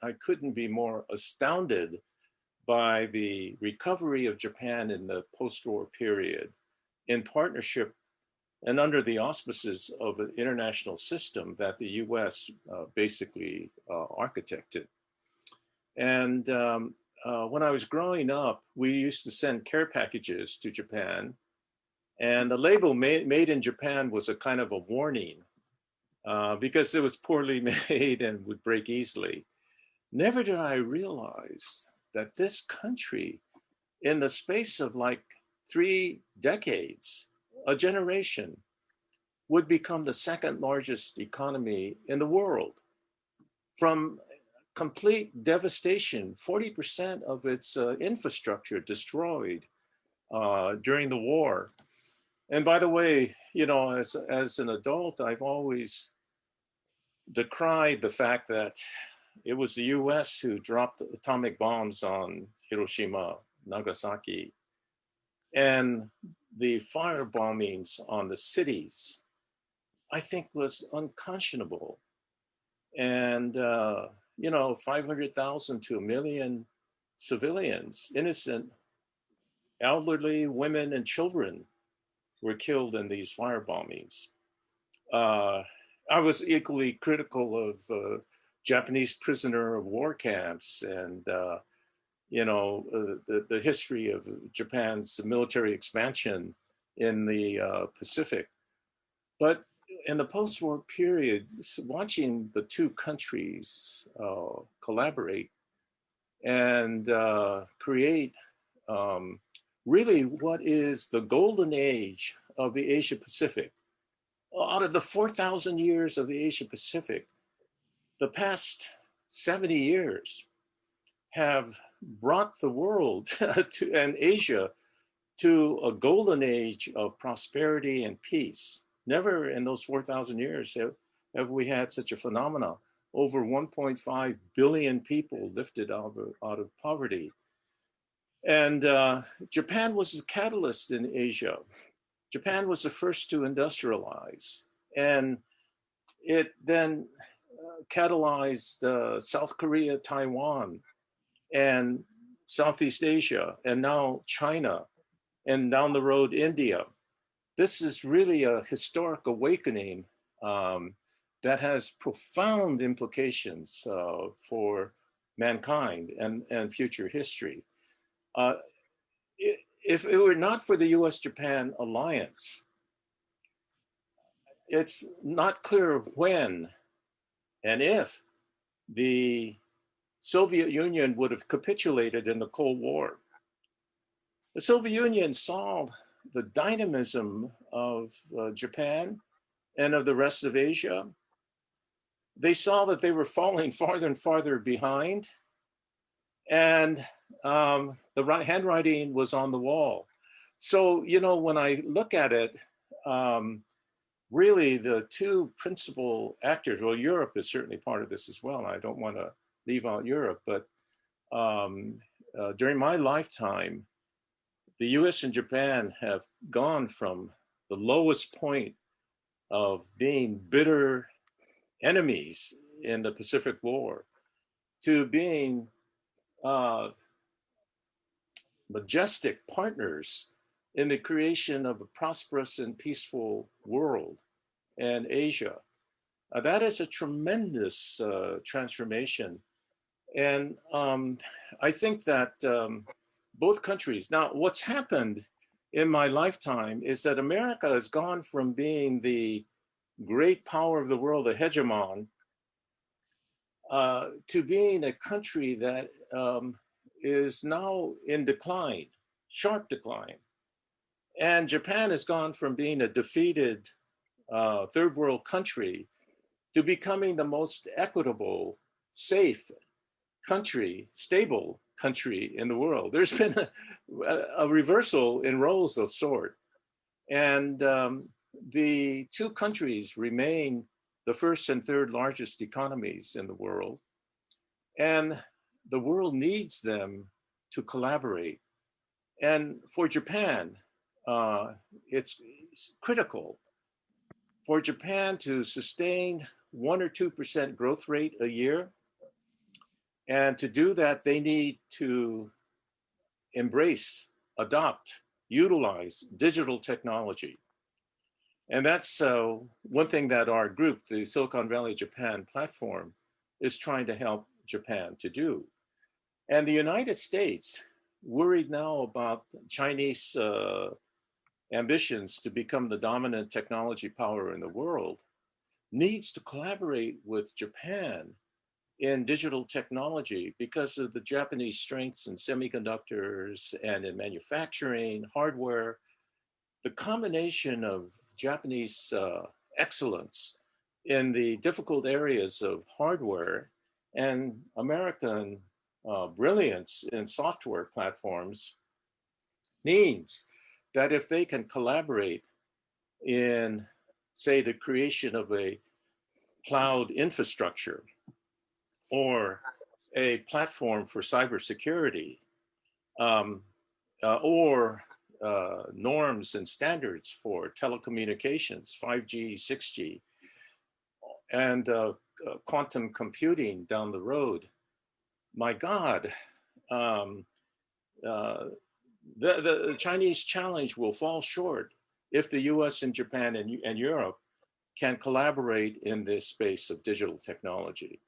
I couldn't be more astounded by the recovery of Japan in the post-war period in partnership and under the auspices of an international system that the US basically architected. And when I was growing up, we used to send care packages to Japan, and the label made in Japan was a kind of a warning because it was poorly made and would break easily. Never did I realize that this country, in the space of like 3 decades, a generation, would become the second largest economy in the world. From complete devastation, 40% of its infrastructure destroyed during the war. And by the way, you know, as an adult, I've always decried the fact that it was the US who dropped atomic bombs on Hiroshima, Nagasaki, and the fire bombings on the cities, I think was unconscionable. And, you know, 500,000 to 1 million civilians, innocent, elderly, women, and children were killed in these fire bombings. I was equally critical of Japanese prisoner of war camps and, you know, the history of Japan's military expansion in the Pacific. But in the post-war period, watching the two countries collaborate and create really what is the golden age of the Asia Pacific. Out of the 4,000 years of the Asia Pacific, the past 70 years have brought the world and Asia to a golden age of prosperity and peace. Never in those 4,000 years have we had such a phenomenon. Over 1.5 billion people lifted out of poverty. And Japan was a catalyst in Asia. Japan was the first to industrialize. And it then catalyzed South Korea, Taiwan, and Southeast Asia, and now China, and down the road, India. This is really a historic awakening that has profound implications for mankind and future history. If it were not for the US-Japan alliance, it's not clear when and if the Soviet Union would have capitulated in the Cold War. The Soviet Union saw the dynamism of Japan and of the rest of Asia. They saw that they were falling farther and farther behind, and the handwriting was on the wall. So, you know, when I look at it, really the two principal actors, well, Europe is certainly part of this as well. I don't want to leave out Europe, but during my lifetime, the US and Japan have gone from the lowest point of being bitter enemies in the Pacific War to being majestic partners in the creation of a prosperous and peaceful world and Asia. That is a tremendous transformation. And I think that both countries, now what's happened in my lifetime is that America has gone from being the great power of the world, a hegemon, to being a country that is now in decline, sharp decline. And Japan has gone from being a defeated third world country to becoming the most equitable, safe country, stable country in the world. There's been a reversal in roles of sort. And the two countries remain the first and third largest economies in the world. And the world needs them to collaborate. And for Japan, it's critical for Japan to sustain 1 or 2% growth rate a year And to do that, they need to embrace, adopt, utilize digital technology. And that's one thing that our group, the Silicon Valley Japan platform, is trying to help Japan to do. And the United States, worried now about Chinese ambitions to become the dominant technology power in the world, needs to collaborate with Japan in digital technology because of the Japanese strengths in semiconductors and in manufacturing, hardware. The combination of Japanese excellence in the difficult areas of hardware and American brilliance in software platforms means that if they can collaborate in, say, the creation of a cloud infrastructure or a platform for cybersecurity, or norms and standards for telecommunications, 5G, 6G, and quantum computing down the road. My God, um, uh, the Chinese challenge will fall short if the US and Japan and Europe can collaborate in this space of digital technology.